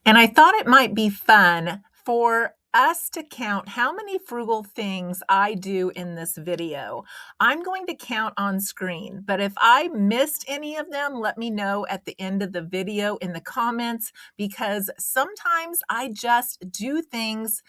And I thought it might be fun for us to count how many frugal things I do in this video. I'm going to count on screen, but if I missed any of them, let me know at the end of the video in the comments, because sometimes I just do things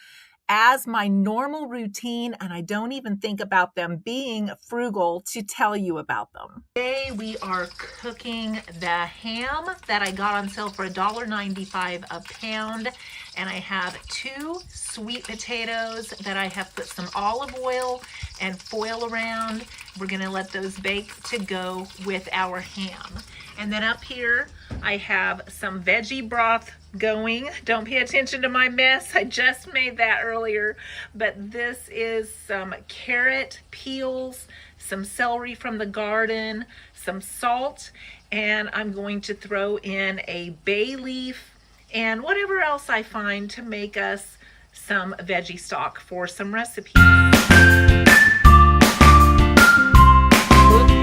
as my normal routine, and I don't even think about them being frugal to tell you about them. Today we are cooking the ham that I got on sale for $1.95 a pound, and I have 2 sweet potatoes that I have put some olive oil and foil around. We're gonna let those bake to go with our ham. And then up here I have some veggie broth going. Don't pay attention to my mess. I just made that earlier. But this is some carrot peels, some celery from the garden, some salt, and I'm going to throw in a bay leaf and whatever else I find to make us some veggie stock for some recipes. Look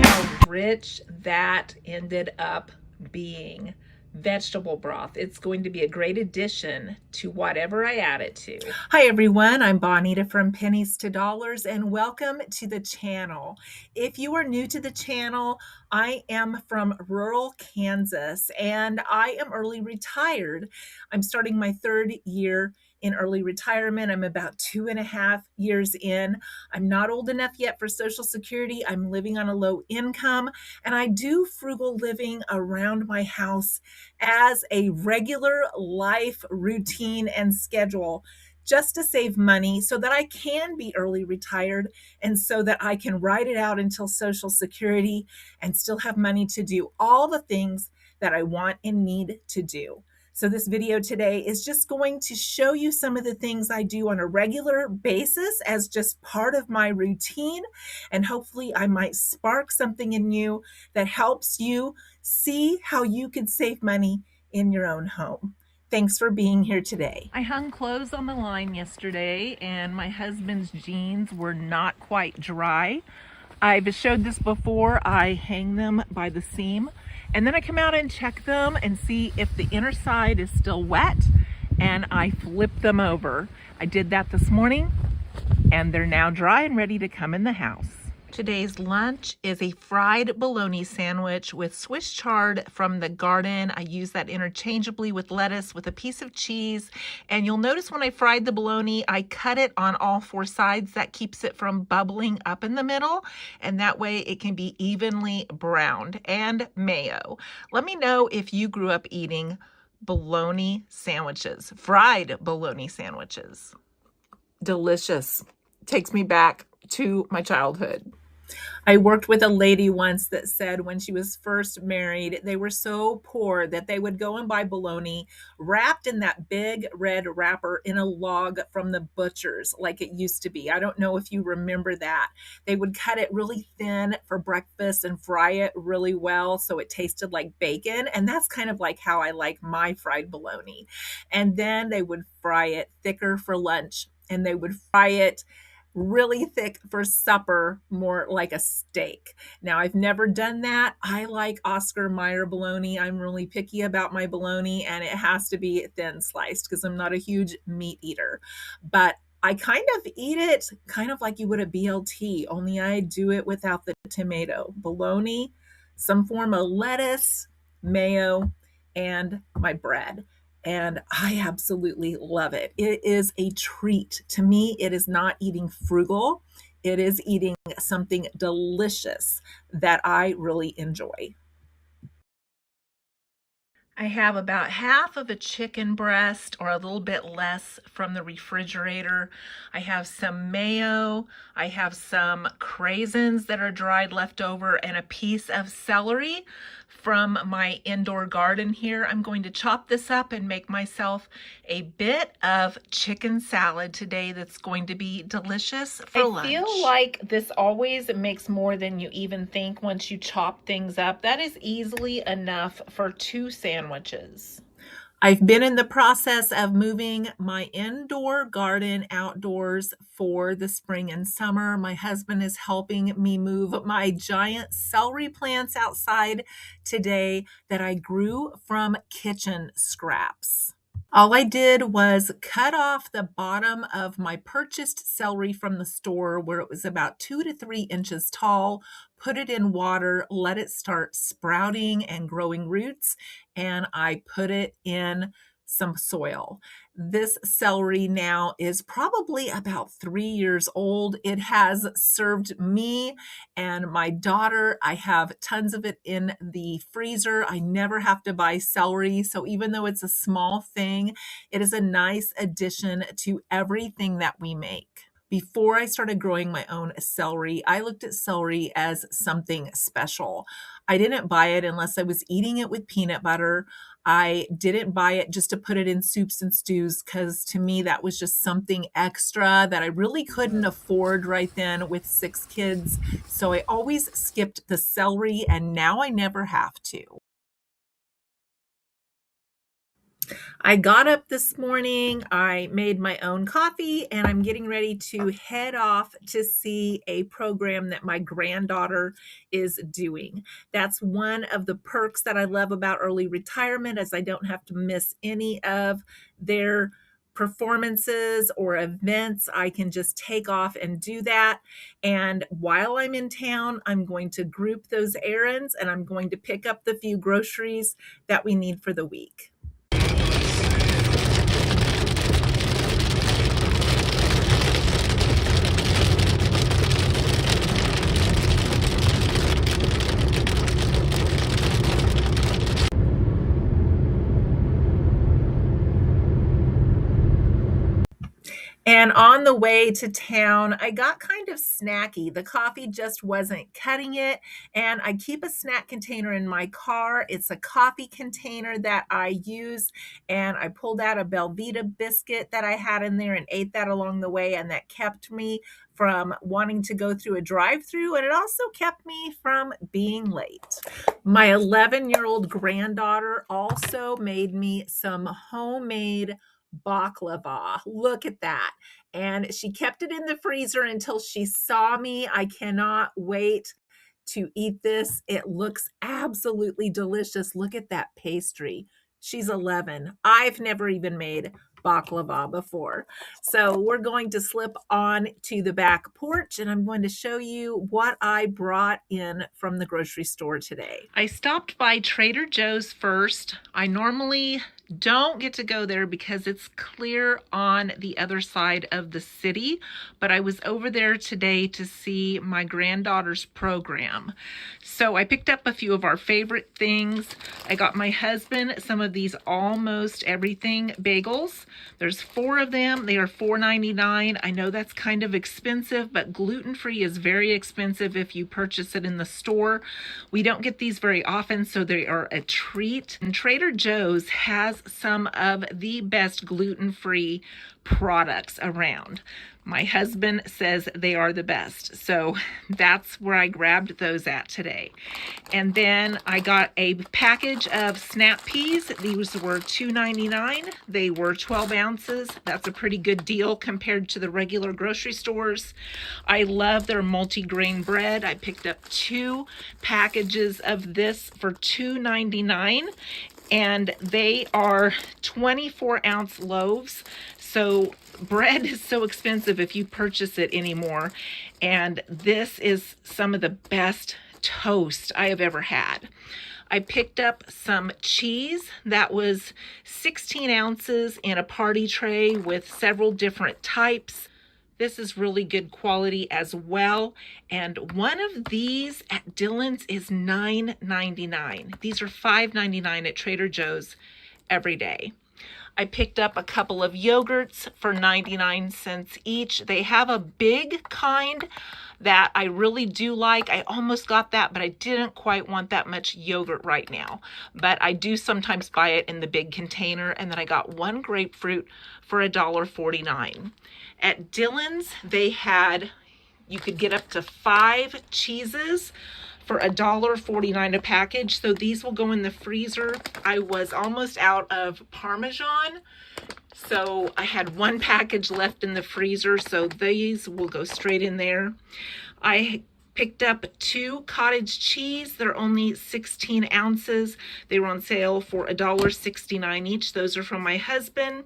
how rich that ended up being. Vegetable broth. It's going to be a great addition to whatever I add it to. Hi everyone, I'm Bonita from Pennies to Dollars, and welcome to the channel. If you are new to the channel, I am from rural Kansas and I am early retired. I'm starting my 3rd year in early retirement. I'm about 2.5 years in. I'm not old enough yet for Social Security. I'm living on a low income, and I do frugal living around my house as a regular life routine and schedule, just to save money so that I can be early retired and so that I can ride it out until Social Security and still have money to do all the things that I want and need to do. So this video today is just going to show you some of the things I do on a regular basis as just part of my routine, and hopefully I might spark something in you that helps you see how you could save money in your own home. Thanks for being here today. I hung clothes on the line yesterday and my husband's jeans were not quite dry. I've showed this before. I hang them by the seam and then I come out and check them and see if the inner side is still wet, and I flip them over. I did that this morning and they're now dry and ready to come in the house. Today's lunch is a fried bologna sandwich with Swiss chard from the garden. I use that interchangeably with lettuce with a piece of cheese. And you'll notice when I fried the bologna, I cut it on all 4 sides. That keeps it from bubbling up in the middle. And that way it can be evenly browned. And mayo. Let me know if you grew up eating bologna sandwiches, fried bologna sandwiches. Delicious. Takes me back to my childhood. I worked with a lady once that said when she was first married, they were so poor that they would go and buy bologna wrapped in that big red wrapper in a log from the butcher's like it used to be. I don't know if you remember that. They would cut it really thin for breakfast and fry it really well so it tasted like bacon. And that's kind of like how I like my fried bologna. And then they would fry it thicker for lunch, and they would fry it really thick for supper, more like a steak. Now, I've never done that. I like Oscar Mayer bologna. I'm really picky about my bologna, and it has to be thin sliced because I'm not a huge meat eater. But I kind of eat it kind of like you would a BLT, only I do it without the tomato. Bologna, some form of lettuce, mayo, and my bread. And I absolutely love it. It is a treat. To me, it is not eating frugal. It is eating something delicious that I really enjoy. I have about half of a chicken breast or a little bit less from the refrigerator. I have some mayo. I have some craisins that are dried left over and a piece of celery from my indoor garden here. I'm going to chop this up and make myself a bit of chicken salad today that's going to be delicious for lunch. I feel like this always makes more than you even think once you chop things up. That is easily enough for 2 sandwiches. I've been in the process of moving my indoor garden outdoors for the spring and summer. My husband is helping me move my giant celery plants outside today that I grew from kitchen scraps. All I did was cut off the bottom of my purchased celery from the store where it was about 2 to 3 inches tall, put it in water, let it start sprouting and growing roots, and I put it in some soil. This celery now is probably about 3 years old. It has served me and my daughter. I have tons of it in the freezer. I never have to buy celery. So even though it's a small thing, it is a nice addition to everything that we make. Before I started growing my own celery, I looked at celery as something special. I didn't buy it unless I was eating it with peanut butter. I didn't buy it just to put it in soups and stews because to me that was just something extra that I really couldn't afford right then with 6 kids. So I always skipped the celery and now I never have to. I got up this morning, I made my own coffee, and I'm getting ready to head off to see a program that my granddaughter is doing. That's one of the perks that I love about early retirement, as I don't have to miss any of their performances or events. I can just take off and do that. And while I'm in town, I'm going to group those errands and I'm going to pick up the few groceries that we need for the week. And on the way to town, I got kind of snacky. The coffee just wasn't cutting it. And I keep a snack container in my car. It's a coffee container that I use. And I pulled out a Belvita biscuit that I had in there and ate that along the way. And that kept me from wanting to go through a drive-through. And it also kept me from being late. My 11-year-old granddaughter also made me some homemade baklava. Look at that. And she kept it in the freezer until she saw me. I cannot wait to eat this. It looks absolutely delicious. Look at that pastry. She's 11. I've never even made baklava before. So we're going to slip on to the back porch and I'm going to show you what I brought in from the grocery store today. I stopped by Trader Joe's first. I normally don't get to go there because it's clear on the other side of the city, but I was over there today to see my granddaughter's program. So I picked up a few of our favorite things. I got my husband some of these almost everything bagels. There's 4 of them. They are $4.99. I know that's kind of expensive, but gluten-free is very expensive if you purchase it in the store. We don't get these very often, so they are a treat. And Trader Joe's has some of the best gluten-free products around. My husband says they are the best. So that's where I grabbed those at today. And then I got a package of snap peas. These were $2.99. They were 12 ounces. That's a pretty good deal compared to the regular grocery stores. I love their multi-grain bread. I picked up 2 packages of this for $2.99. And they are 24-ounce loaves. So bread is so expensive if you purchase it anymore. And this is some of the best toast I have ever had. I picked up some cheese that was 16 ounces in a party tray with several different types. This is really good quality as well. And one of these at Dillon's is $9.99. These are $5.99 at Trader Joe's every day. I picked up a couple of yogurts for 99 cents each. They have a big kind that I really do like. I almost got that, but I didn't quite want that much yogurt right now. But I do sometimes buy it in the big container. And then I got 1 grapefruit for $1.49. At Dillon's, they had, you could get up to 5 cheeses for $1.49 a package. So these will go in the freezer. I was almost out of Parmesan. So I had 1 package left in the freezer. So these will go straight in there. I picked up 2 cottage cheese. They're only 16 ounces. They were on sale for $1.69 each. Those are from my husband.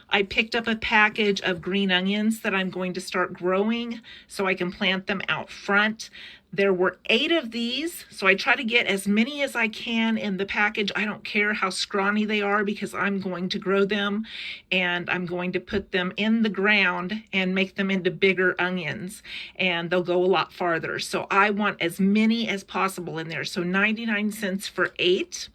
I picked up a package of green onions that I'm going to start growing so I can plant them out front. There were 8 of these, so I try to get as many as I can in the package. I don't care how scrawny they are because I'm going to grow them, and I'm going to put them in the ground and make them into bigger onions, and they'll go a lot farther. So I want as many as possible in there. So 99 cents for 8.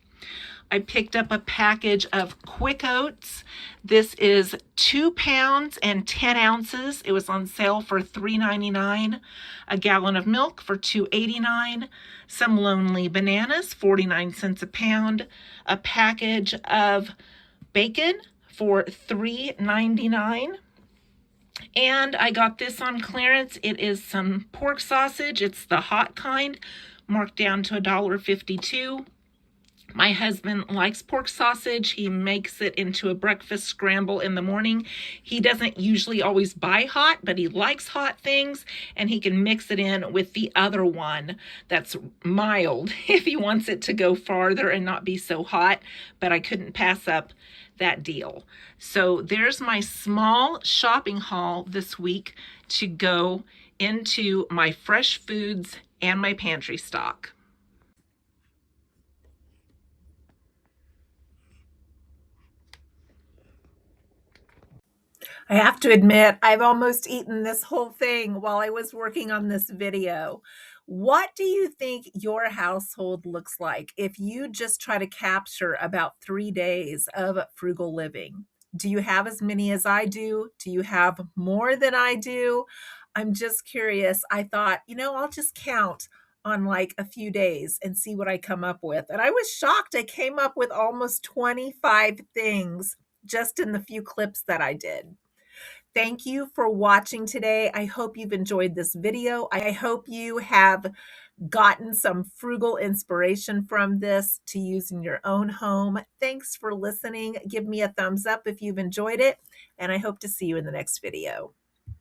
I picked up a package of Quick Oats. This is 2 pounds and 10 ounces. It was on sale for $3.99. A gallon of milk for $2.89. Some Lonely Bananas, 49 cents a pound. A package of bacon for $3.99. And I got this on clearance. It is some pork sausage. It's the hot kind, marked down to $1.52. My husband likes pork sausage. He makes it into a breakfast scramble in the morning. He doesn't usually always buy hot, but he likes hot things, and he can mix it in with the other one that's mild if he wants it to go farther and not be so hot, but I couldn't pass up that deal. So there's my small shopping haul this week to go into my fresh foods and my pantry stock. I have to admit, I've almost eaten this whole thing while I was working on this video. What do you think your household looks like if you just try to capture about 3 days of frugal living? Do you have as many as I do? Do you have more than I do? I'm just curious. I thought, I'll just count on like a few days and see what I come up with. And I was shocked. I came up with almost 25 things just in the few clips that I did. Thank you for watching today. I hope you've enjoyed this video. I hope you have gotten some frugal inspiration from this to use in your own home. Thanks for listening. Give me a thumbs up if you've enjoyed it, and I hope to see you in the next video.